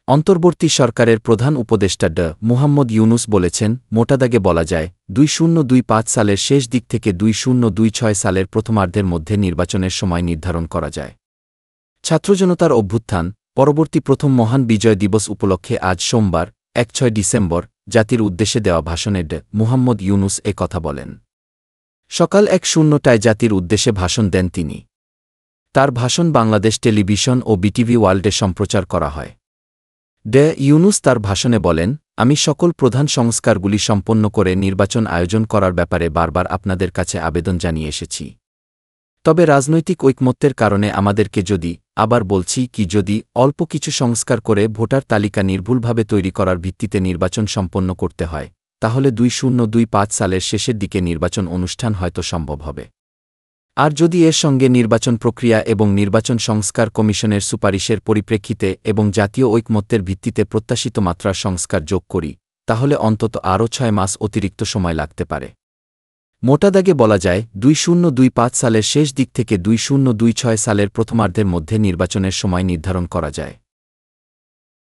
অন্তর্বর্তী সরকারের প্রধান উপদেষ্টা মুহাম্মদ ইউনুস বলেছেন, মোটা দাগে বলা যায় 2025 সালের শেষ দিক থেকে 2026 সালের প্রথমার্ধের মধ্যে নির্বাচনের সময় নির্ধারণ করা যায়। ছাত্রজনতার অভ্যুত্থান পরবর্তী প্রথম মহান বিজয় দিবস উপলক্ষে আজ সোমবার 6 ডিসেম্বর জাতির উদ্দেশ্যে দেওয়া ভাষণে মুহাম্মদ ইউনুস এ কথা বলেন। সকাল 1:00টায় জাতির উদ্দেশ্যে ভাষণ দেন তিনি। তার ভাষণ বাংলাদেশ টেলিভিশন ও বিটিভি ওয়ার্ল্ডে সম্প্রচার করা হয়। ইউনুস তার ভাষণে বলেন, আমি সকল প্রধান সংস্কারগুলি সম্পন্ন করে নির্বাচন আয়োজন করার ব্যাপারে বারবার আপনাদের কাছে আবেদন জানিয়ে এসেছি। তবে রাজনৈতিক ঐকমত্যের কারণে আমাদেরকে আবার বলছি যদি অল্প কিছু সংস্কার করে ভোটার তালিকা নির্ভুলভাবে তৈরি করার ভিত্তিতে নির্বাচন সম্পন্ন করতে হয়, তাহলে 2025 সালের শেষের দিকে নির্বাচন অনুষ্ঠান হয়তো সম্ভব হবে। আর যদি এর সঙ্গে নির্বাচন প্রক্রিয়া এবং নির্বাচন সংস্কার কমিশনের সুপারিশের পরিপ্রেক্ষিতে এবং জাতীয় ঐকমত্যের ভিত্তিতে প্রত্যাশিত মাত্রার সংস্কার যোগ করি, তাহলে অন্তত আরও 6 মাস অতিরিক্ত সময় লাগতে পারে। মোটা দাগে বলা যায় 2025 সালের শেষ দিক থেকে 2026 সালের প্রথমার্ধের মধ্যে নির্বাচনের সময় নির্ধারণ করা যায়।